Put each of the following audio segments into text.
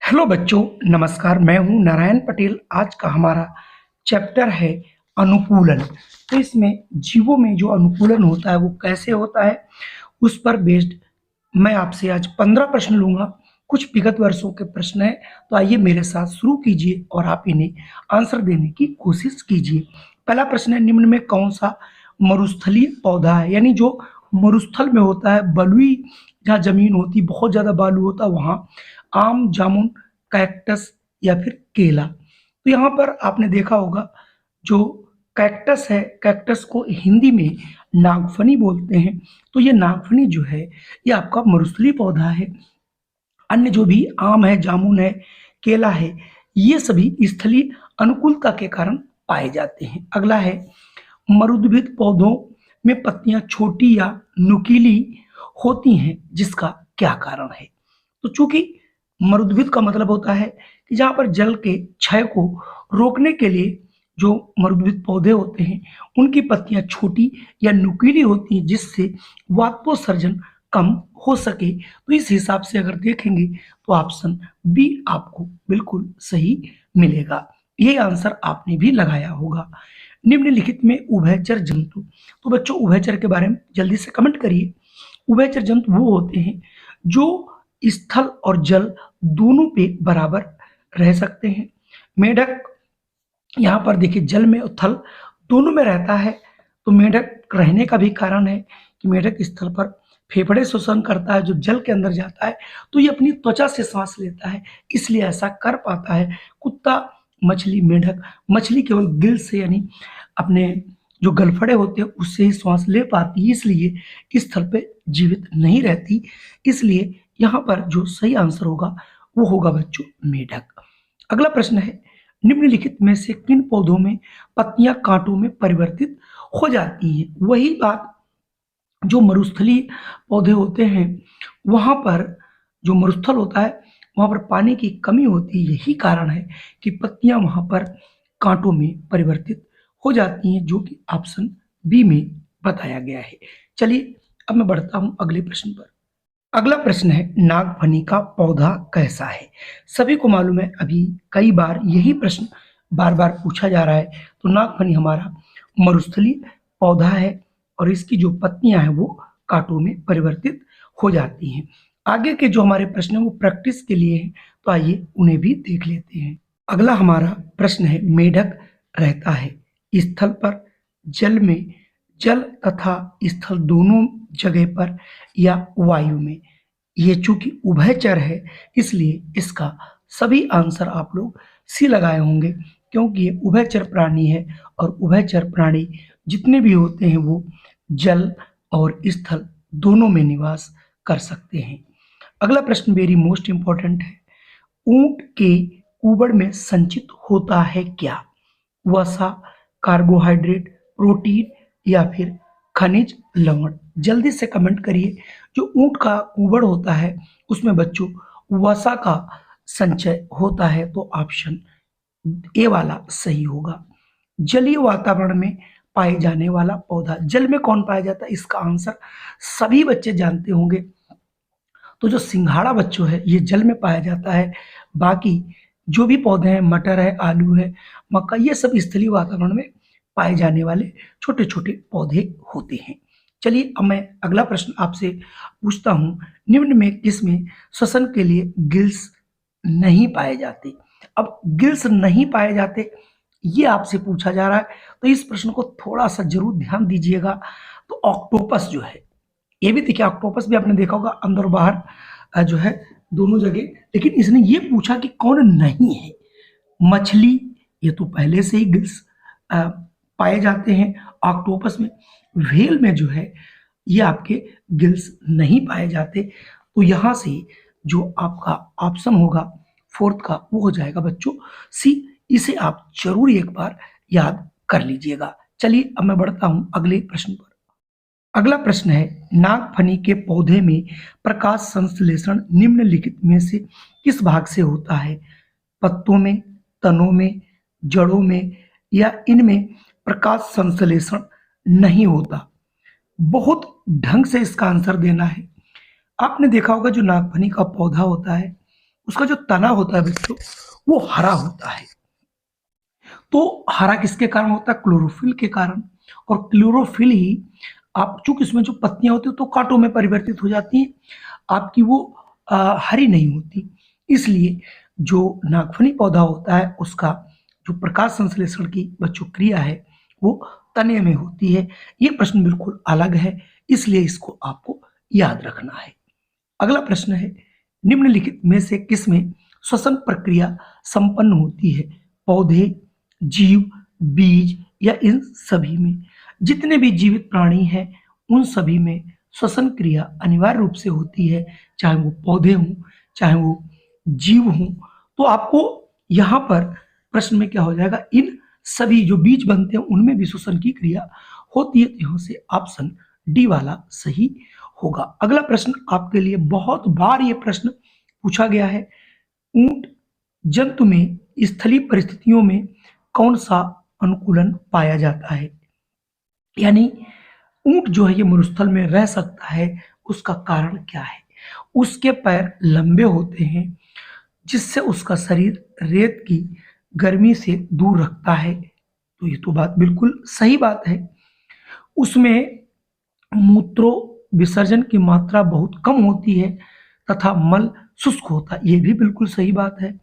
Hello बच्चों, नमस्कार। मैं हूं नारायण पटेल। आज का हमारा चैप्टर है अनुकूलन। तो इसमें जीवों में जो अनुकूलन होता है वो कैसे होता है, उस पर बेस्ड मैं आपसे आज 15 प्रश्न लूंगा। कुछ विगत वर्षों के प्रश्न हैं, तो आइए मेरे साथ शुरू कीजिए और आप इन्हें आंसर देने की कोशिश कीजिए। पहला प्रश्न है, निम्न में कौन सा मरुस्थलीय पौधा है? यानी जो मरुस्थल में होता है, बलुई जहाँ जमीन होती, बहुत ज्यादा बालू होता है, वहां आम, जामुन, कैक्टस या फिर केला। तो यहाँ पर आपने देखा होगा, जो कैक्टस है, कैक्टस को हिंदी में नागफनी बोलते हैं। तो ये नागफनी जो है, ये आपका मरुस्थलीय पौधा है। अन्य जो भी आम है, जामुन है, केला है, ये सभी स्थलीय अनुकूलता के कारण पाए जाते हैं। अगला है, मरुद्भिद पौधों में पत्तियां छोटी या नुकीली होती हैं, जिसका क्या कारण है? तो चूंकि मरुद्भिद का मतलब होता है कि जहां पर जल के क्षय को रोकने के लिए जो मरुद्भिद पौधे होते हैं, उनकी पत्तियां छोटी या नुकीली होती हैं, जिससे वाष्पोत्सर्जन कम हो सके। तो इस हिसाब से अगर देखेंगे तो ऑप्शन बी आपको बिल्कुल सही मिलेगा। ये आंसर आपने भी लगाया होगा। निम्नलिखित में उभयचर जंतु, तो बच्चों उभयचर के बारे में जल्दी से कमेंट करिए। उभयचर जंतु वो होते हैं जो स्थल और जल दोनों पे बराबर रह सकते हैं। मेढक यहाँ पर देखिए, जल में और थल दोनों में रहता है। तो मेढक रहने का भी कारण है कि मेढक स्थल पर फेफड़े शोषण करता है, जो जल के अंदर जाता है तो ये अपनी त्वचा से सांस लेता है, इसलिए ऐसा कर पाता है। कुत्ता, मछली, मेढक, मछली केवल गिल से यानी अपने जो गलफड़े होते हैं उससे ही श्वास ले पाती है, इसलिए इस स्थल पे जीवित नहीं रहती। इसलिए यहाँ पर जो सही आंसर होगा वो होगा बच्चों मेढक। अगला प्रश्न है, निम्नलिखित में से किन पौधों में पत्तियां कांटों में परिवर्तित हो जाती हैं? वही बात, जो मरुस्थलीय पौधे होते हैं, वहां पर जो मरुस्थल होता है वहां पर पानी की कमी होती है। यही कारण है कि पत्तियां वहां पर कांटों में परिवर्तित हो जाती हैं, जो कि ऑप्शन बी में बताया गया है। चलिए अब मैं बढ़ता हूं अगले प्रश्न पर। अगला प्रश्न है, नागफनी का पौधा कैसा है? सभी को मालूम है, अभी कई बार यही प्रश्न बार बार पूछा जा रहा है। तो नागफनी हमारा मरुस्थलीय पौधा है और इसकी जो पत्तियां हैं वो कांटों में परिवर्तित हो जाती हैं। आगे के जो हमारे प्रश्न हैं वो प्रैक्टिस के लिए हैं, तो आइए उन्हें भी देख लेते हैं। अगला हमारा प्रश्न है, मेढक रहता है स्थल पर, जल में, जल तथा स्थल दोनों जगह पर, या वायु में? ये चूंकि उभयचर है, इसलिए इसका सभी आंसर आप लोग सी लगाए होंगे, क्योंकि ये उभयचर प्राणी है और उभयचर प्राणी जितने भी होते हैं वो जल और स्थल दोनों में निवास कर सकते हैं। अगला प्रश्न वेरी मोस्ट इंपॉर्टेंट है, ऊंट के कुबड़ में संचित होता है क्या? वसा, कार्बोहाइड्रेट, प्रोटीन या फिर खनिज लवण? जल्दी से कमेंट करिए। जो ऊंट का कुबड़ होता है उसमें बच्चों वसा का संचय होता है, तो ऑप्शन ए वाला सही होगा। जलीय वातावरण में पाए जाने वाला पौधा, जल में कौन पाया जाता है? इसका आंसर सभी बच्चे जानते होंगे। तो जो सिंघाड़ा बच्चों है ये जल में पाया जाता है। बाकी जो भी पौधे हैं, मटर है, आलू है, मक्का, ये सब स्थलीय वातावरण में पाए जाने वाले छोटे छोटे पौधे होते हैं। चलिए अब मैं अगला प्रश्न आपसे पूछता हूँ, निम्न में किसमें श्वसन के लिए गिल्स नहीं पाए जाते? अब गिल्स नहीं पाए जाते ये आपसे पूछा जा रहा है, तो इस प्रश्न को थोड़ा सा जरूर ध्यान दीजिएगा। तो ऑक्टोपस जो है, ये भी देखिए, ऑक्टोपस भी आपने देखा होगा अंदर और बाहर जो है दोनों जगह, लेकिन इसने ये पूछा कि कौन नहीं है। मछली, ये तो पहले से ही गिल्स पाए जाते हैं ऑक्टोपस में। व्हेल में जो है ये आपके गिल्स नहीं पाए जाते। तो यहां से जो आपका ऑप्शन होगा फोर्थ का, वो हो जाएगा बच्चों सी। इसे आप जरूर एक बार याद कर लीजिएगा। चलिए अब मैं बढ़ता हूं अगले प्रश्न पर। अगला प्रश्न है, नागफनी के पौधे में प्रकाश संश्लेषण निम्नलिखित में से किस भाग से होता है? पत्तों में, तनों में, जड़ों में, या इनमें प्रकाश संश्लेषण नहीं होता? बहुत ढंग से इसका आंसर देना है। आपने देखा होगा जो नागफनी का पौधा होता है उसका जो तना होता है बच्चों वो हरा होता है। तो हरा किसके कारण होता है? क्लोरोफिल के कारण। और क्लोरोफिल ही आप चूंकि इसमें जो पत्तियां होती है तो कांटों में परिवर्तित हो जाती हैं, आपकी वो हरी नहीं होती। इसलिए जो नागफनी पौधा होता है उसका जो प्रकाश संश्लेषण की बच्चों क्रिया है वो तने में होती है। ये प्रश्न बिल्कुल अलग है, इसलिए इसको आपको याद रखना है। अगला प्रश्न है, निम्नलिखित में से किसमें श्वसन प्रक्रिया संपन्न होती है? पौधे, जीव, बीज या इन सभी में? जितने भी जीवित प्राणी हैं उन सभी में श्वसन क्रिया अनिवार्य रूप से होती है, चाहे वो पौधे हों चाहे वो जीव हों। तो आपको यहाँ पर प्रश्न में क्या हो जाएगा, इन सभी जो बीज बनते हैं उनमें भी श्वसन की क्रिया होती है। तो यहाँ से ऑप्शन डी वाला सही होगा। अगला प्रश्न आपके लिए बहुत बार ये प्रश्न पूछा गया है, ऊंट जंतु में स्थलीय परिस्थितियों में कौन सा अनुकूलन पाया जाता है? यानी ऊंट जो है ये मरुस्थल में रह सकता है, उसका कारण क्या है? उसके पैर लंबे होते हैं जिससे उसका शरीर रेत की गर्मी से दूर रखता है। तो ये तो बात बिल्कुल सही बात है। उसमें मूत्रो विसर्जन की मात्रा बहुत कम होती है तथा मल शुष्क होता है, ये भी बिल्कुल सही बात है।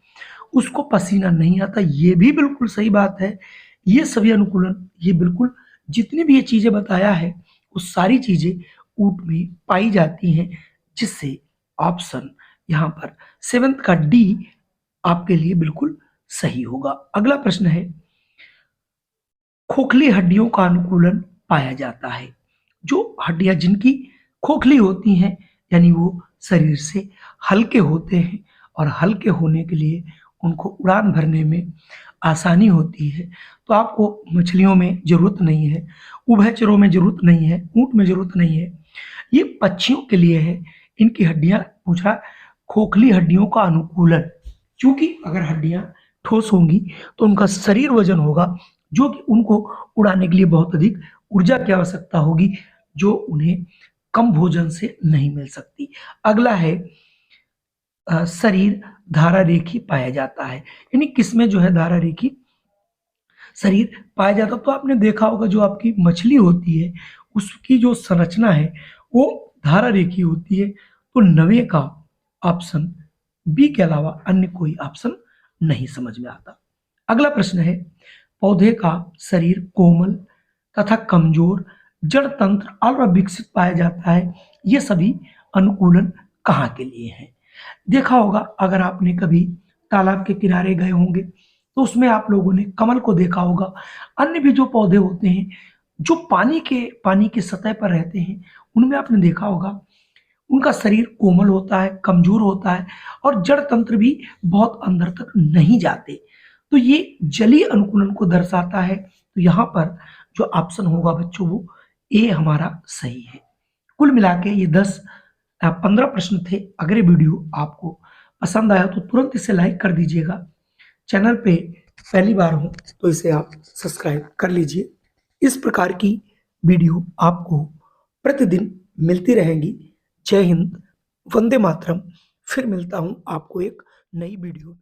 उसको पसीना नहीं आता, ये भी बिल्कुल सही बात है। ये सभी अनुकूलन, ये बिल्कुल जितनी भी ये चीजें बताया है वो सारी चीजें ऊंट में पाई जाती हैं, जिससे ऑप्शन यहाँ पर सेवेंथ का डी आपके लिए बिल्कुल सही होगा। अगला प्रश्न है, खोखली हड्डियों का अनुकूलन पाया जाता है। जो हड्डियां जिनकी खोखली होती हैं यानी वो शरीर से हल्के होते हैं और हल्के होने के लिए उनको उड़ान भरने में आसानी होती है। तो आपको मछलियों में जरूरत नहीं है, उभयचरों में जरूरत नहीं है, ऊंट में जरूरत नहीं है, ये पक्षियों के लिए है। इनकी हड्डियां पूछा, खोखली हड्डियों का अनुकूलन, क्योंकि अगर हड्डियां ठोस होंगी तो उनका शरीर वजन होगा जो कि उनको उड़ाने के लिए बहुत अधिक ऊर्जा की आवश्यकता होगी, जो उन्हें कम भोजन से नहीं मिल सकती। अगला है शरीर धारा रेखी पाया जाता है, यानी किसमें जो है धारा रेखी शरीर पाया जाता। तो आपने देखा होगा जो आपकी मछली होती है उसकी जो संरचना है वो धारा रेखी होती है। तो 90 का ऑप्शन बी के अलावा अन्य कोई ऑप्शन नहीं समझ में आता। अगला प्रश्न है, पौधे का शरीर कोमल तथा कमजोर, जड़ तंत्र और विकसित पाया जाता है। ये सभी अनुकूलन कहाँ के लिए हैं? देखा होगा अगर आपने कभी तालाब के किनारे गए होंगे तो उसमें आप लोगों ने कमल को देखा होगा। अन्य भी जो पौधे होते हैं जो पानी के सतह पर रहते हैं उनमें आपने देखा होगा उनका शरीर कोमल होता है, कमजोर होता है और जड़ तंत्र भी बहुत अंदर तक नहीं जाते। तो ये जलीय अनुकूलन को दर्शाता है। तो यहाँ पर जो ऑप्शन होगा बच्चों वो ए हमारा सही है। कुल मिला के ये 15 प्रश्न थे। अगर ये वीडियो आपको पसंद आया तो तुरंत इसे लाइक कर दीजिएगा। चैनल पे पहली बार हो तो इसे आप सब्सक्राइब कर लीजिए। इस प्रकार की वीडियो आपको प्रतिदिन मिलती रहेंगी। जय हिंद, वंदे मातरम। फिर मिलता हूँ आपको एक नई वीडियो।